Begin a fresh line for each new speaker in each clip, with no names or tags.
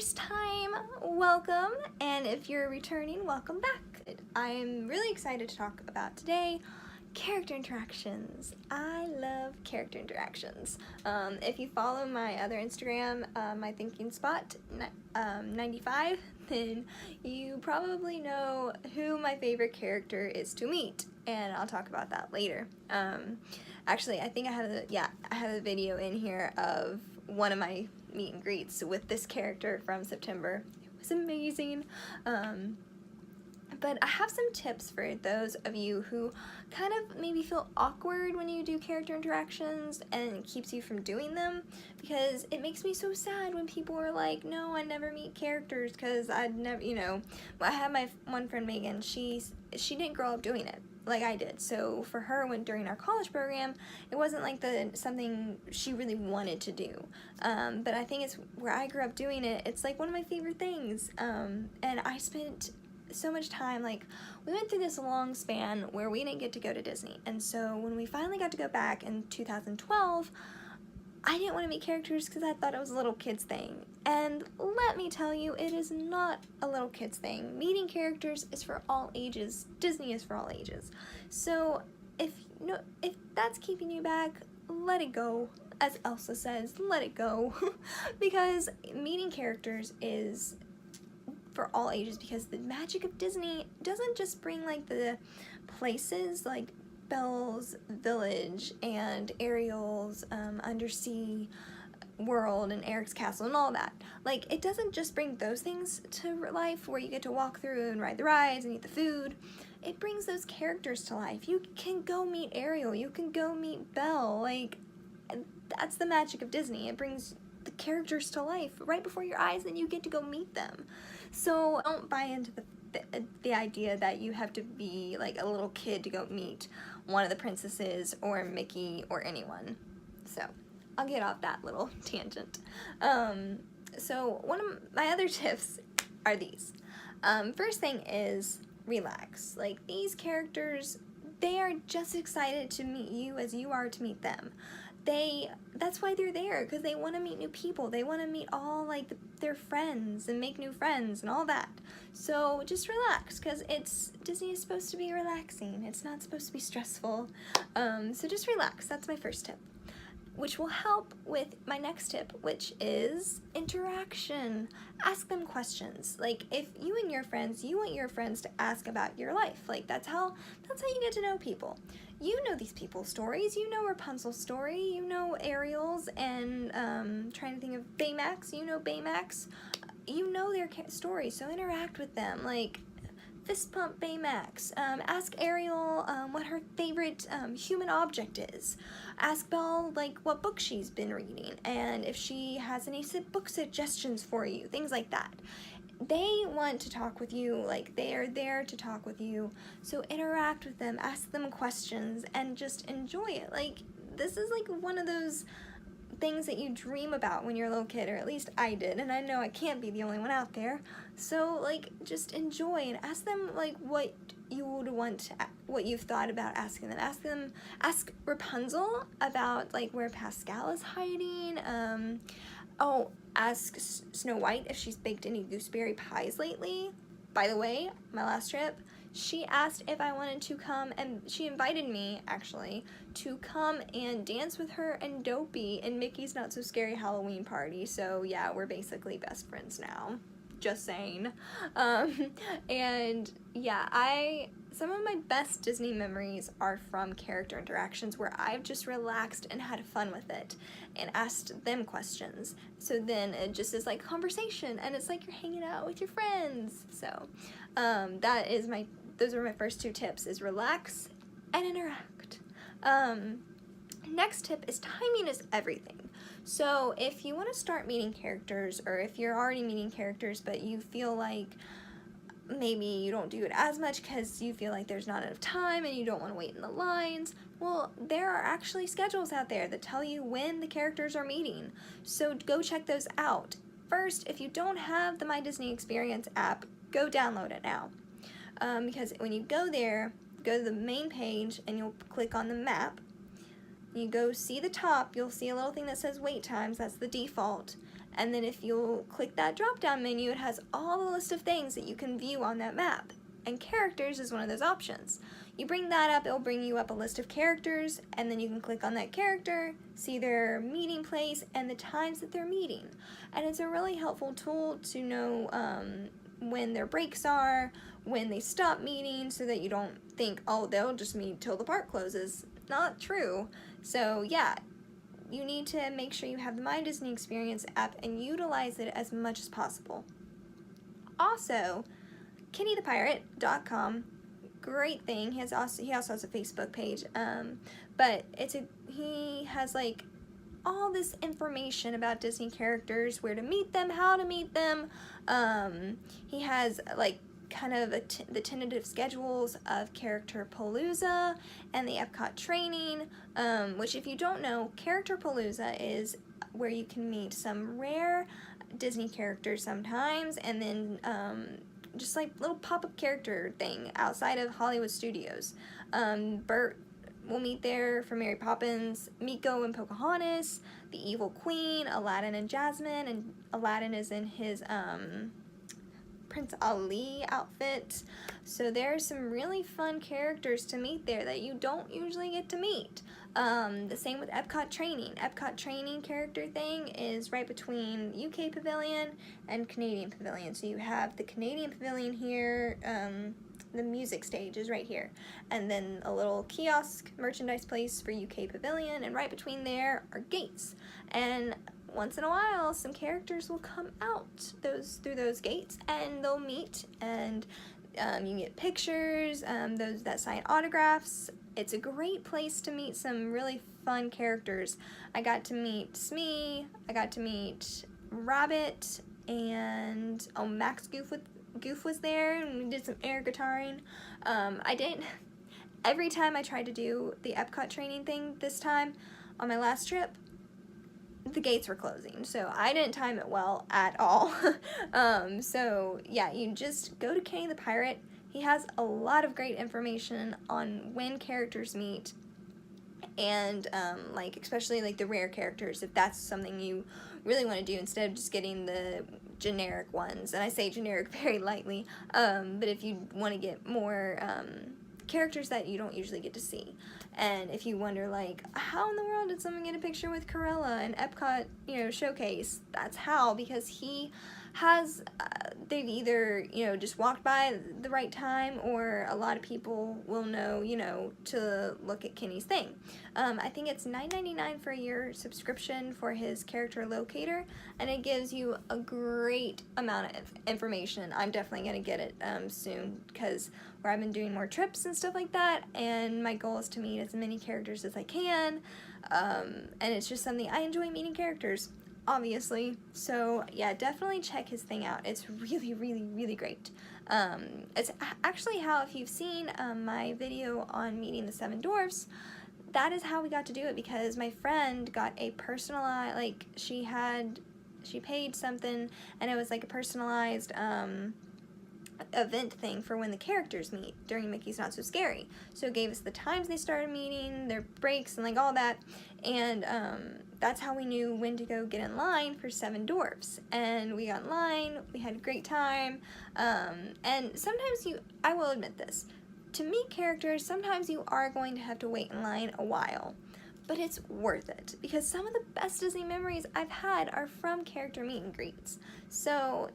first time, welcome, and if you're returning, welcome back. I'm really excited to talk about today character interactions. I love character interactions. If you follow my other Instagram, my thinking spot 95, then you probably know who my favorite character is to meet, and I'll talk about that later. Actually, I think I have a video in here of one of my meet and greets with this character from September. It was amazing. But I have some tips for those of you who kind of maybe feel awkward when you do character interactions and it keeps you from doing them, because it makes me so sad when people are like, no, I never meet characters, because I'd never, I had my one friend Megan, she didn't grow up doing it like I did. So for her, during our college program, it wasn't like something she really wanted to do. But I think it's where I grew up doing it. It's like one of my favorite things. And I spent so much time, like, we went through this long span where we didn't get to go to Disney. And so when we finally got to go back in 2012, I didn't want to meet characters because I thought it was a little kid's thing. And let me tell you, it is not a little kid's thing. Meeting characters is for all ages. Disney is for all ages. So if that's keeping you back, let it go. As Elsa says, let it go. Because meeting characters is for all ages, because the magic of Disney doesn't just bring like the places like Belle's Village and Ariel's Undersea World and Eric's Castle and all that. Like, it doesn't just bring those things to life where you get to walk through and ride the rides and eat the food. It brings those characters to life. You can go meet Ariel, you can go meet Belle. Like, that's the magic of Disney. It brings the characters to life right before your eyes, and you get to go meet them. So don't buy into the idea that you have to be like a little kid to go meet one of the princesses or Mickey or anyone. So I'll get off that little tangent. So one of my other tips are these. First thing is relax. Like, these characters, they are just excited to meet you as you are to meet them. That's why they're there, because they want to meet new people. They want to meet all like their friends and make new friends and all that. So just relax, because Disney is supposed to be relaxing. It's not supposed to be stressful. So just relax. That's my first tip, which will help with my next tip, which is interaction. Ask them questions. Like, if you and your friends, you want your friends to ask about your life. Like, that's how you get to know people. You know these people's stories. You know Rapunzel's story. You know Ariel's, and trying to think of Baymax. You know Baymax. You know their stories, so interact with them. Like, fist pump Baymax. Ask Ariel what her favorite human object is. Ask Belle like what book she's been reading, and if she has any book suggestions for you, things like that. They want to talk with you, like, they are there to talk with you, so interact with them, ask them questions, and just enjoy it. Like, this is like one of those things that you dream about when you're a little kid, or at least I did, and I know I can't be the only one out there. So, like, just enjoy and ask them like what you would want, what you've thought about asking them. Ask Rapunzel about like where Pascal is hiding. Ask Snow White if she's baked any gooseberry pies lately. By the way, my last trip, she asked if I wanted to come, and she invited me, actually, to come and dance with her and Dopey in Mickey's Not So Scary Halloween Party. So yeah, we're basically best friends now. Just saying. And yeah, some of my best Disney memories are from character interactions where I've just relaxed and had fun with it and asked them questions. So then it just is like conversation, and it's like you're hanging out with your friends. So those are my first two tips, is relax and interact. Next tip is timing is everything. So if you want to start meeting characters, or if you're already meeting characters but you feel like maybe you don't do it as much because you feel like there's not enough time and you don't want to wait in the lines, well, there are actually schedules out there that tell you when the characters are meeting. So go check those out. First, if you don't have the My Disney Experience app, go download it now. Because when you go there, go to the main page and you'll click on the map. You go see the top, you'll see a little thing that says wait times. That's the default. And then if you'll click that drop down menu, it has all the list of things that you can view on that map. And characters is one of those options. You bring that up, it'll bring you up a list of characters, and then you can click on that character, see their meeting place, and the times that they're meeting. And it's a really helpful tool to know when their breaks are, when they stop meeting, so that you don't think, oh, they'll just meet till the park closes. Not true. So yeah, you need to make sure you have the My Disney Experience app and utilize it as much as possible. Also, KennyThePirate.com, great thing. He also has a Facebook page, but he has like all this information about Disney characters, where to meet them, how to meet them. He has like kind of the tentative schedules of Character Palooza and the Epcot training, which, if you don't know, Character Palooza is where you can meet some rare Disney characters sometimes, and then just like little pop-up character thing outside of Hollywood Studios. Bert will meet there for Mary Poppins, Miko and Pocahontas, the Evil Queen, Aladdin and Jasmine, and Aladdin is in his Prince Ali outfit. So there's some really fun characters to meet there that you don't usually get to meet. The same with Epcot Training. Epcot Training character thing is right between UK Pavilion and Canadian Pavilion. So you have the Canadian Pavilion here, the music stage is right here, and then a little kiosk merchandise place for UK Pavilion, and right between there are gates. And once in a while, some characters will come out through those gates, and they'll meet, and you get pictures, those that sign autographs. It's a great place to meet some really fun characters. I got to meet Smee, I got to meet Rabbit, and Max Goof was there, and we did some air guitaring. Every time I tried to do the Epcot training thing this time, on my last trip, the gates were closing, so I didn't time it well at all. So yeah, you just go to Kenny the Pirate. He has a lot of great information on when characters meet, and like especially like the rare characters, if that's something you really want to do instead of just getting the generic ones. And I say generic very lightly, but if you want to get more characters that you don't usually get to see. And if you wonder, like, how in the world did someone get a picture with Corella and Epcot, showcase? That's how, because he has, they've either, just walked by the right time, or a lot of people will know, to look at Kenny's thing. I think it's $9.99 for a year subscription for his character locator, and it gives you a great amount of information. I'm definitely going to get it soon, because where I've been doing more trips and stuff like that, and my goal is to meet as many characters as I can, and it's just something, I enjoy meeting characters, obviously. So yeah, definitely check his thing out. It's really, really, really great. It's actually how, if you've seen my video on meeting the 7 dwarfs, that is how we got to do it, because my friend got a personalized, like, she paid something, and it was like a personalized event thing for when the characters meet during Mickey's Not So Scary. So it gave us the times they started meeting, their breaks, and like all that, and that's how we knew when to go get in line for 7 dwarfs. And we got in line, we had a great time, and sometimes I will admit this, to meet characters, sometimes you are going to have to wait in line a while, but it's worth it, because some of the best Disney memories I've had are from character meet and greets. So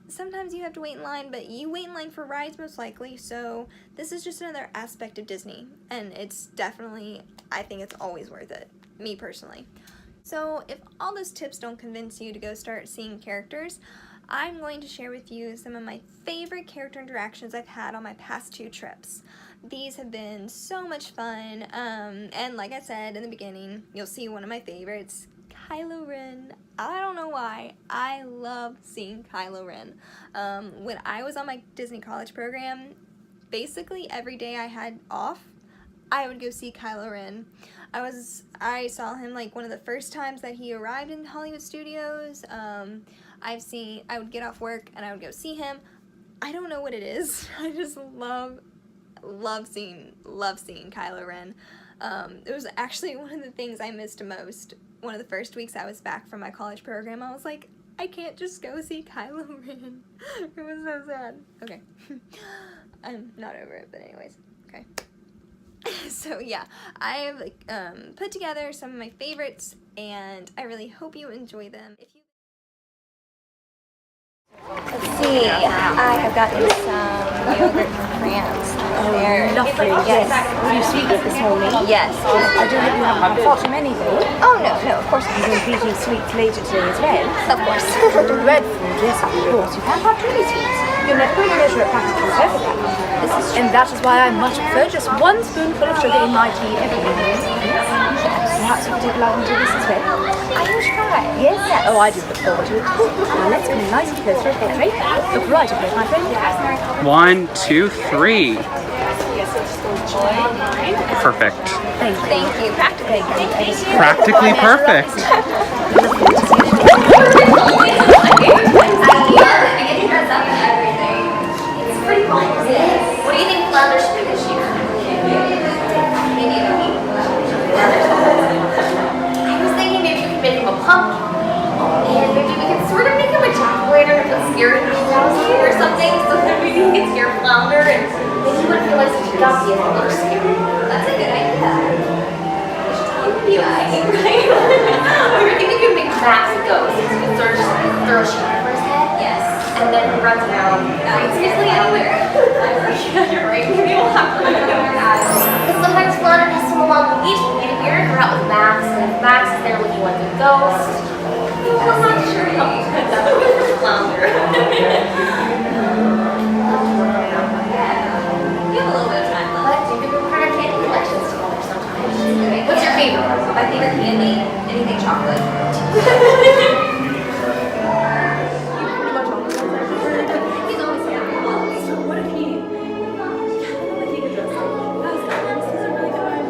sometimes you have to wait in line, but you wait in line for rides most likely, so this is just another aspect of Disney, and it's definitely, I think it's always worth it, me personally. So if all those tips don't convince you to go start seeing characters, I'm going to share with you some of my favorite character interactions I've had on my past 2 trips. These have been so much fun, and like I said in the beginning, you'll see one of my favorites, Kylo Ren. I don't know why, I love seeing Kylo Ren. When I was on my Disney College program, basically every day I had off, I would go see Kylo Ren. I saw him like one of the first times that he arrived in Hollywood Studios. I would get off work and I would go see him. I don't know what it is. I just love seeing Kylo Ren. It was actually one of the things I missed most one of the first weeks I was back from my college program, I was like, I can't just go see Kylo Ren. It was so sad. Okay. I'm not over it, but anyways. Okay. So yeah, I've put together some of my favorites, and I really hope you enjoy them. If you Let's see, I have gotten some yogurt from France.
Oh, lovely. Yes. Were you sweet this morning?
Yes.
I do hope you haven't had far too many though.
Oh no, of course not.
You're going to be eating sweets later today as well.
Of course.
Red food, yes, of course. You can have truly sweets. You'll never really measure it practically perfectly. And that is why I much prefer just one spoonful of sugar in my tea every morning. Yes. Perhaps you could take a light into this as well.
I will try.
Yes. Oh, I do look forward to it. Now let's come in nice and close for a portrait. Look right at me, my friend.
1, 2, 3. Perfect.
Thank you. Practically.
Practically perfect.
It's pretty fun. What do you think Flounder should be this year? I was thinking maybe we could make him a pumpkin. And maybe we could sort of make him a jack-o'-lantern and put scary clowns or something, so that maybe he can scare Flounder and then he wouldn't feel like such a guppy if he looks scary. That's a good idea. We were thinking we could make Max a ghost. So we could sort of just throw a sheet over his head. Yes. And then he runs around. Seriously, anywhere. You're right. Maybe we'll have to because sometimes Flounder has some along the beach. Maybe we're out with Max, and if Max is there looking like a ghost, I'm not sure how we could that with Flounder. You have a little bit of time left. But maybe we'll put our candy collections together sometime. What's your favorite? My favorite candy? Anything chocolate. He's always so happy. So what if he could dress up? This is a really fun.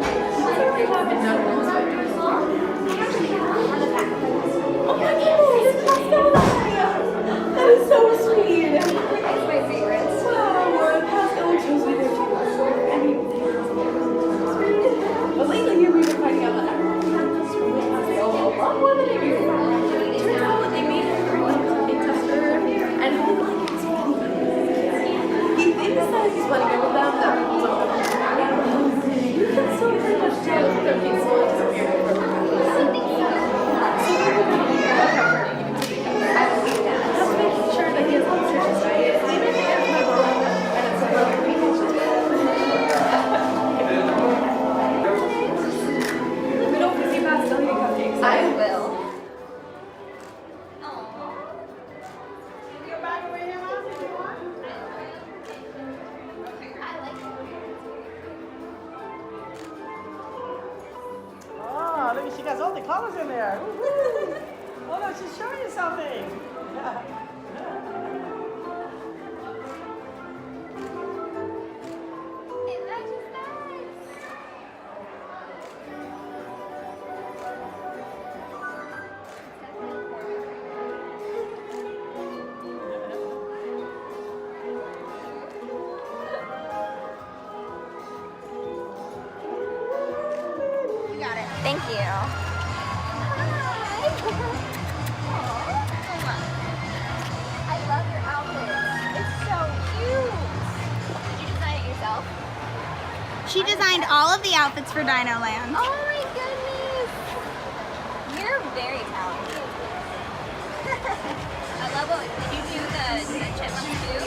Oh my goodness, that is so sweet. That's my favorite. Wow, Pascal chose me there too. I mean, but lately here we've been finding out that everyone has a lot more than I knew. Turns out they made it grow up in tester, and he thinks that he's playing it with them. That you can so pretty much tell if they're being slowly disappearing from the
Look, she got all the colors in there. Oh no, she's showing you something.
It matches nice. You got it. Thank you. I love your outfit. It's so cute. Did you design it yourself?
She designed all of the outfits for Dino Land.
Oh my goodness. You're very talented. I love it. Did you do the chipmunks too?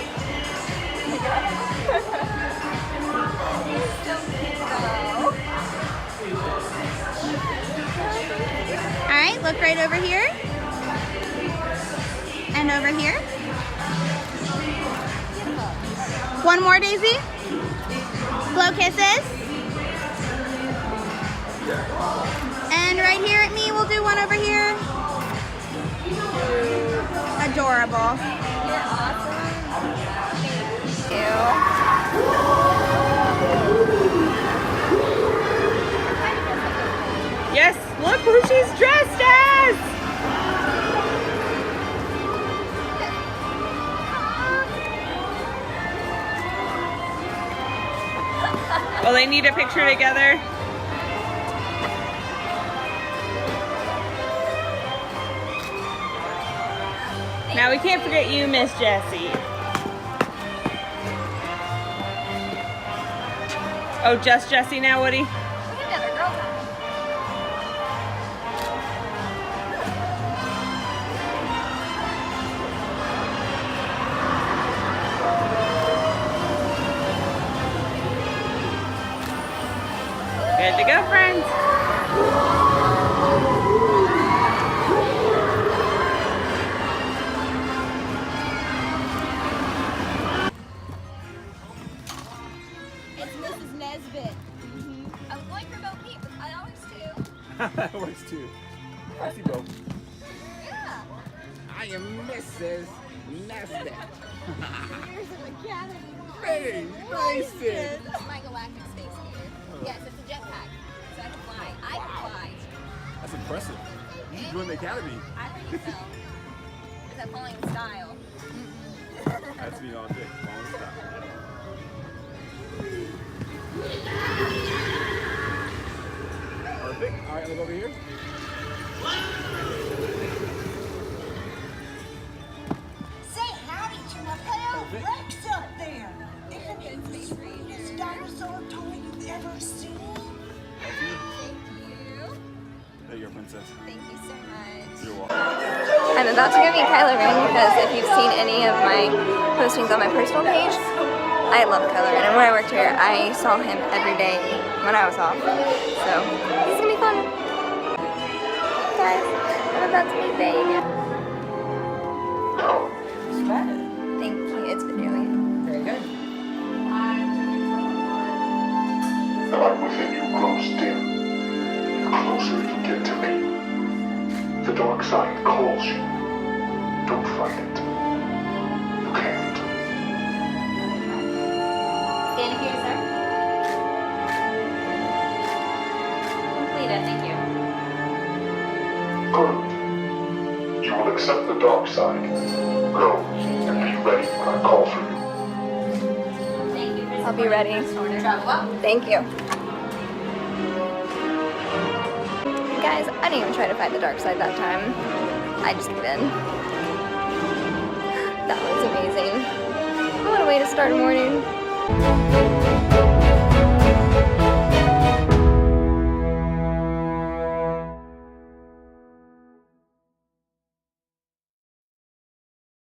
It's so cute though.
All right, look right over here. And over here. One more, Daisy. Blow kisses. And right here at me, we'll do one over here. Adorable.
You're awesome. Thank you.
Yes, look who she's dressed as. Well, they need a picture together.
Now we can't forget you, Miss Jessie. Oh, just Jessie now, Woody?
We have another girl time.
Good to go, friends.
It's Mrs. Nesbit. I would like her Bo Peep, but I always do.
That works too. I see both.
Yeah.
I am Mrs. Nesbit.
Here's an academy.
Hey, nice it.
It's my galactic space skater. Yes, it's a jetpack. So I can fly. I can fly.
That's impressive. You should join the academy.
I think so. Is that falling in style?
That's me all day. Long style. Perfect. All right, look over here.
Say howdy to my pal Rex up there. Isn't it the sweetest dinosaur toy you've ever seen?
Thank you.
There you go, princess.
Thank you so much.
You're welcome.
I'm about to go meet Kylo Ren because if you've seen any of my postings on my personal page, I love Kylo Ren. And when I worked here, I saw him every day when I was off. So, this is gonna be fun. Guys, I'm about to meet Babe. Thank you. It's been really
Very good.
The light within you grows dim, the closer you get to me. The dark side calls you. Don't fight it. You can't.
Stand here, sir. Completed, thank you.
Good. You will accept the dark side. Go and be ready when I call for you.
Thank you. I'll be ready. Travel well. Thank you. Guys, I didn't even try to fight the dark side that time. I just gave in. That was amazing. What a way to start a morning.